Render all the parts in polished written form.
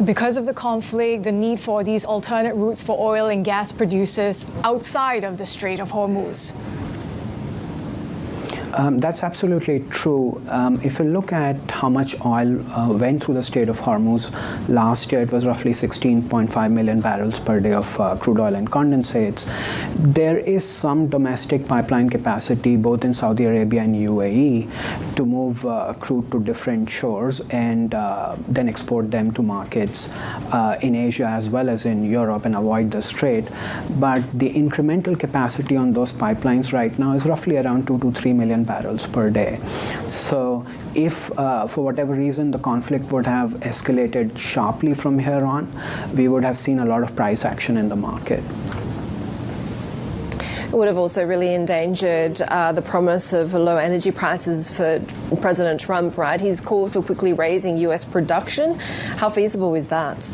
because of the conflict, the need for these alternate routes for oil and gas producers outside of the Strait of Hormuz? That's absolutely true. If you look at how much oil went through the Strait of Hormuz last year, it was roughly 16.5 million barrels per day of crude oil and condensates. There is some domestic pipeline capacity both in Saudi Arabia and UAE to move crude to different shores and then export them to markets in Asia as well as in Europe and avoid the strait. But the incremental capacity on those pipelines right now is roughly around 2 to 3 million barrels per day. So if for whatever reason the conflict would have escalated sharply from here on, we would have seen a lot of price action in the market. It would have also really endangered the promise of low energy prices for President Trump, right? He's called for quickly raising U.S. production. How feasible is that?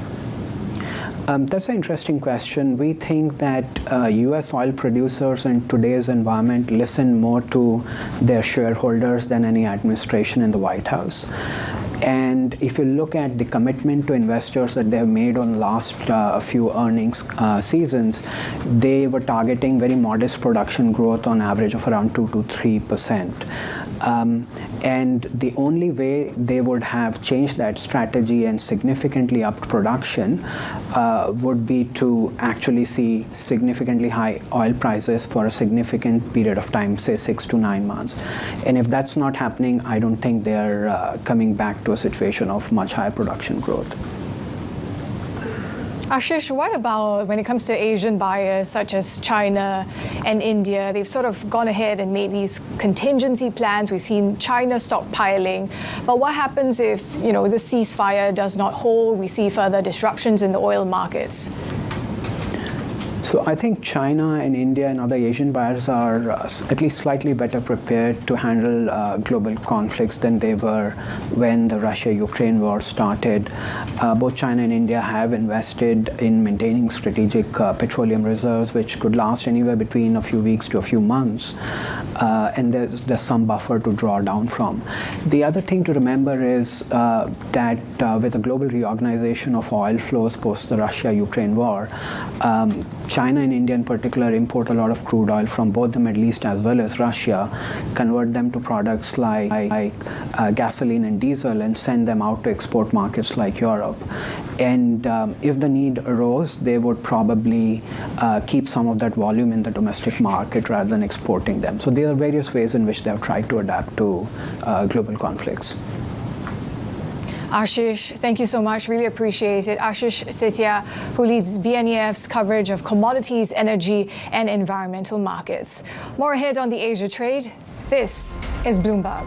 That's an interesting question. We think that U.S. oil producers in today's environment listen more to their shareholders than any administration in the White House. And if you look at the commitment to investors that they have made on the last few earnings seasons, they were targeting very modest production growth on average of around 2 to 3%. And the only way they would have changed that strategy and significantly upped production would be to actually see significantly high oil prices for a significant period of time, say 6 to 9 months. And if that's not happening, I don't think they're coming back to a situation of much higher production growth. Ashish, what about when it comes to Asian buyers such as China and India? They've sort of gone ahead and made these contingency plans. We've seen China stockpiling. But what happens if, the ceasefire does not hold? We see further disruptions in the oil markets. So I think China and India and other Asian buyers are at least slightly better prepared to handle global conflicts than they were when the Russia-Ukraine war started. Both China and India have invested in maintaining strategic petroleum reserves, which could last anywhere between a few weeks to a few months. And there's some buffer to draw down from. The other thing to remember is that with the global reorganization of oil flows post the Russia-Ukraine war, China and India in particular import a lot of crude oil from both the Middle East as well as Russia, convert them to products like gasoline and diesel, and send them out to export markets like Europe. And if the need arose, they would probably keep some of that volume in the domestic market rather than exporting them. So there are various ways in which they have tried to adapt to global conflicts. Ashish, thank you so much. Really appreciate it. Ashish Setia, who leads BNEF's coverage of commodities, energy, and environmental markets. More ahead on the Asia trade. This is Bloomberg.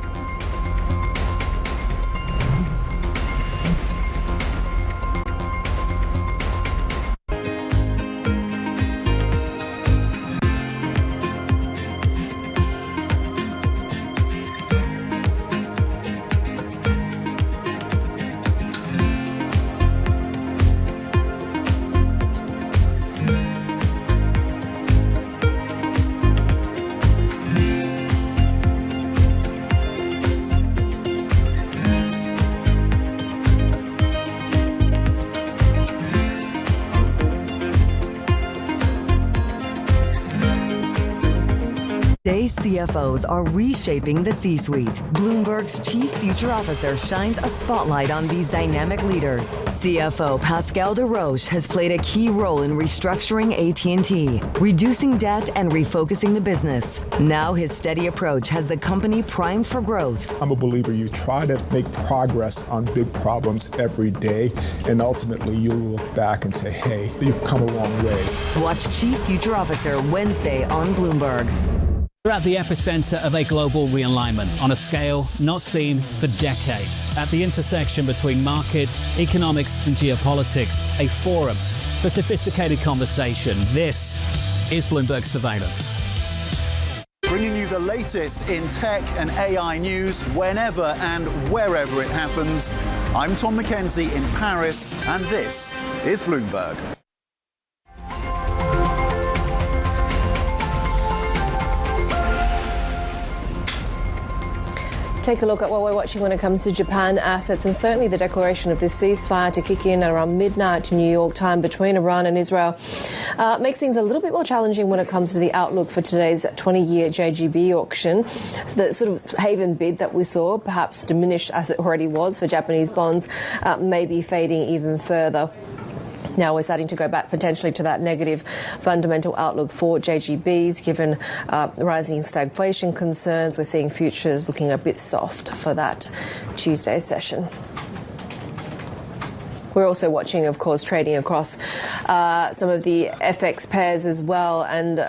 Today's CFOs are reshaping the C-suite. Bloomberg's Chief Future Officer shines a spotlight on these dynamic leaders. CFO Pascal Desroches has played a key role in restructuring AT&T, reducing debt and refocusing the business. Now his steady approach has the company primed for growth. I'm a believer you try to make progress on big problems every day, and ultimately you'll look back and say, hey, you've come a long way. Watch Chief Future Officer Wednesday on Bloomberg. We're at the epicenter of a global realignment on a scale not seen for decades. At the intersection between markets, economics, and geopolitics, a forum for sophisticated conversation. This is Bloomberg Surveillance. Bringing you the latest in tech and AI news whenever and wherever it happens. I'm Tom McKenzie in Paris, and this is Bloomberg. Take a look at what we're watching when it comes to Japan assets, and certainly the declaration of this ceasefire to kick in at around midnight New York time between Iran and Israel makes things a little bit more challenging when it comes to the outlook for today's 20-year JGB auction. The sort of haven bid that we saw, perhaps diminished as it already was for Japanese bonds, may be fading even further. Now we're starting to go back potentially to that negative fundamental outlook for JGBs, given rising stagflation concerns. We're seeing futures looking a bit soft for that Tuesday session. We're also watching, of course, trading across some of the FX pairs as well, and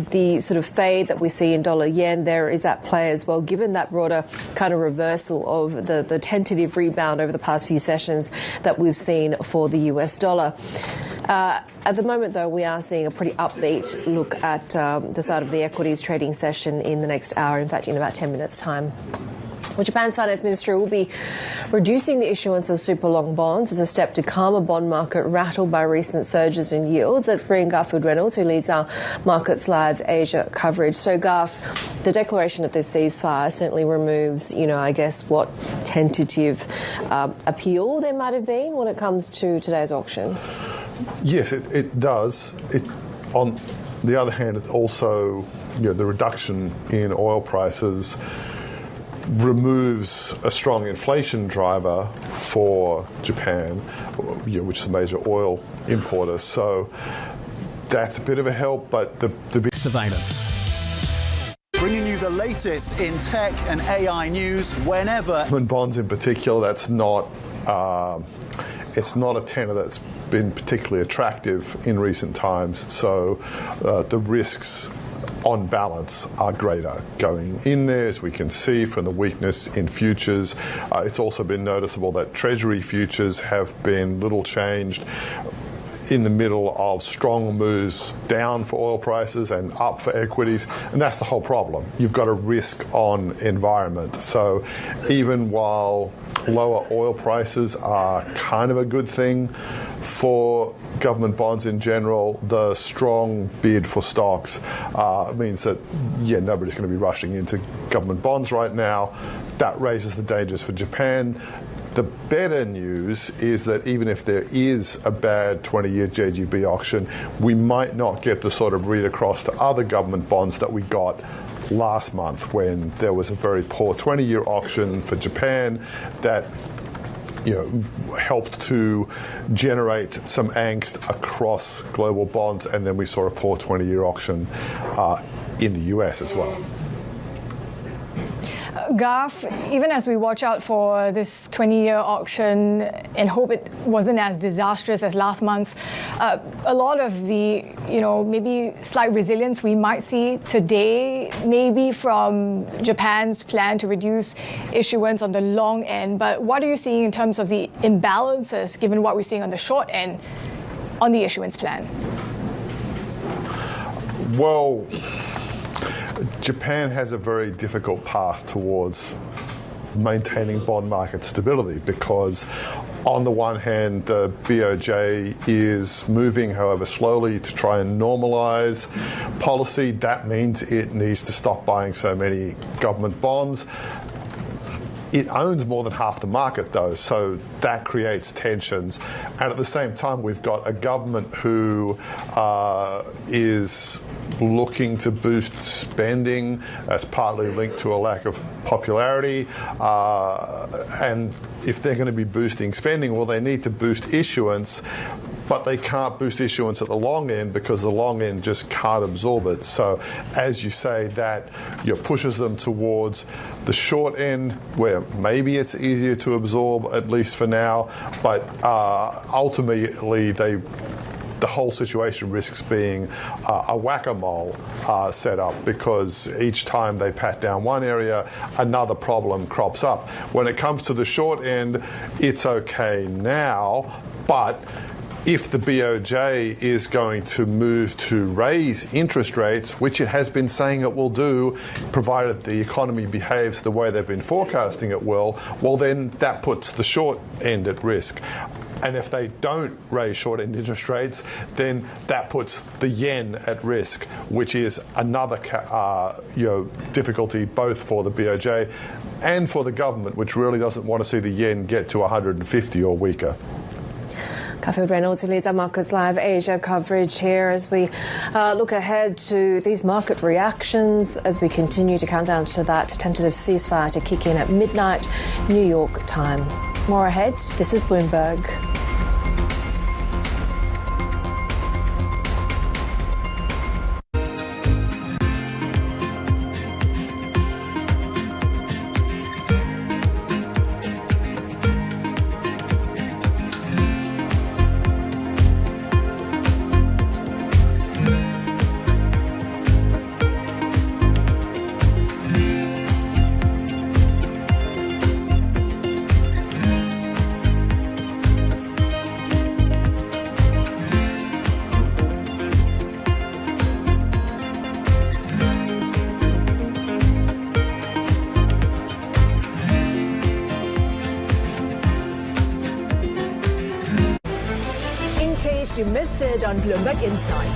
the sort of fade that we see in dollar yen there is at play as well, given that broader kind of reversal of the tentative rebound over the past few sessions that we've seen for the US dollar. At the moment, though, we are seeing a pretty upbeat look at the start of the equities trading session in the next hour, in fact, in about 10 minutes' time. Well, Japan's finance ministry will be reducing the issuance of super long bonds as a step to calm a bond market rattled by recent surges in yields. Let's bring Garth Reynolds, who leads our Markets Live Asia coverage. So, Garth, the declaration of this ceasefire certainly removes, I guess, what tentative appeal there might have been when it comes to today's auction. Yes, it does. On the other hand, it also, the reduction in oil prices removes a strong inflation driver for Japan, which is a major oil importer. So that's a bit of a help, but the big surveillance. Bringing you the latest in tech and AI news whenever. And bonds in particular, that's not it's not a tenor that's been particularly attractive in recent times. So the risks on balance are greater going in there, as we can see from the weakness in futures. It's also been noticeable that Treasury futures have been little changed in the middle of strong moves down for oil prices and up for equities, and that's the whole problem. You've got a risk-on environment. So even while lower oil prices are kind of a good thing for government bonds in general, the strong bid for stocks means that, nobody's going to be rushing into government bonds right now. That raises the dangers for Japan. The better news is that even if there is a bad 20-year JGB auction, we might not get the sort of read across to other government bonds that we got last month when there was a very poor 20-year auction for Japan that helped to generate some angst across global bonds, and then we saw a poor 20-year auction in the US as well. Garth, even as we watch out for this 20-year auction and hope it wasn't as disastrous as last month's, a lot of the, maybe slight resilience we might see today, maybe from Japan's plan to reduce issuance on the long end. But what are you seeing in terms of the imbalances, given what we're seeing on the short end on the issuance plan? Well, Japan has a very difficult path towards maintaining bond market stability because, on the one hand, the BOJ is moving, however slowly, to try and normalize policy. That means it needs to stop buying so many government bonds. It owns more than half the market, though, so that creates tensions. And at the same time, we've got a government who is looking to boost spending. That's partly linked to a lack of popularity. And if they're going to be boosting spending, well, they need to boost issuance. But they can't boost issuance at the long end because the long end just can't absorb it. So, as you say, that pushes them towards the short end, where maybe it's easier to absorb, at least for now. But ultimately, the whole situation risks being a whack-a-mole setup, because each time they pat down one area, another problem crops up. When it comes to the short end, it's okay now, but if the BOJ is going to move to raise interest rates, which it has been saying it will do, provided the economy behaves the way they've been forecasting it will, well, then that puts the short end at risk. And if they don't raise short-end interest rates, then that puts the yen at risk, which is another difficulty both for the BOJ and for the government, which really doesn't want to see the yen get to 150 or weaker. Garth Reynolds, who leads our Markets Live Asia coverage here as we look ahead to these market reactions as we continue to count down to that tentative ceasefire to kick in at midnight New York time. More ahead. This is Bloomberg. You missed it on Bloomberg Insight.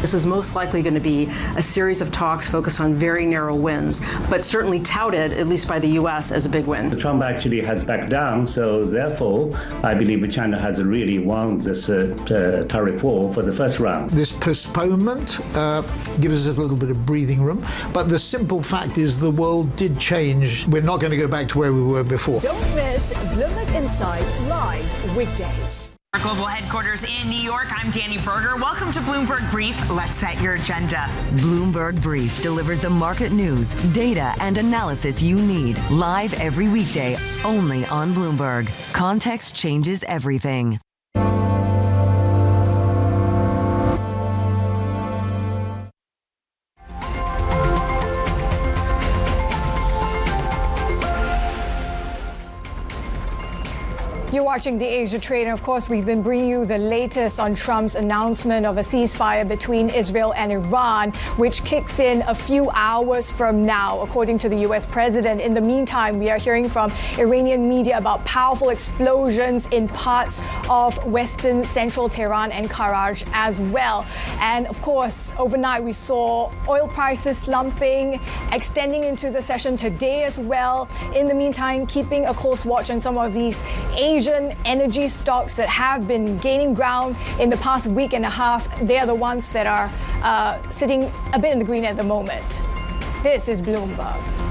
This is most likely going to be a series of talks focused on very narrow wins, but certainly touted, at least by the U.S., as a big win. Trump actually has backed down, so therefore, I believe China has really won this tariff war for the first round. This postponement gives us a little bit of breathing room, but the simple fact is the world did change. We're not going to go back to where we were before. Don't miss Bloomberg Insight live weekdays. Our global headquarters in New York, I'm Danny Berger. Welcome to Bloomberg Brief. Let's set your agenda. Bloomberg Brief delivers the market news, data, and analysis you need live every weekday only on Bloomberg. Context changes everything. You're watching the Asia Trade, and of course, we've been bringing you the latest on Trump's announcement of a ceasefire between Israel and Iran, which kicks in a few hours from now, according to the U.S. president. In the meantime, we are hearing from Iranian media about powerful explosions in parts of western central Tehran and Karaj as well. And of course, overnight, we saw oil prices slumping, extending into the session today as well. In the meantime, keeping a close watch on some of these Asian energy stocks that have been gaining ground in the past week and a half. They are the ones that are sitting a bit in the green at the moment. This is Bloomberg.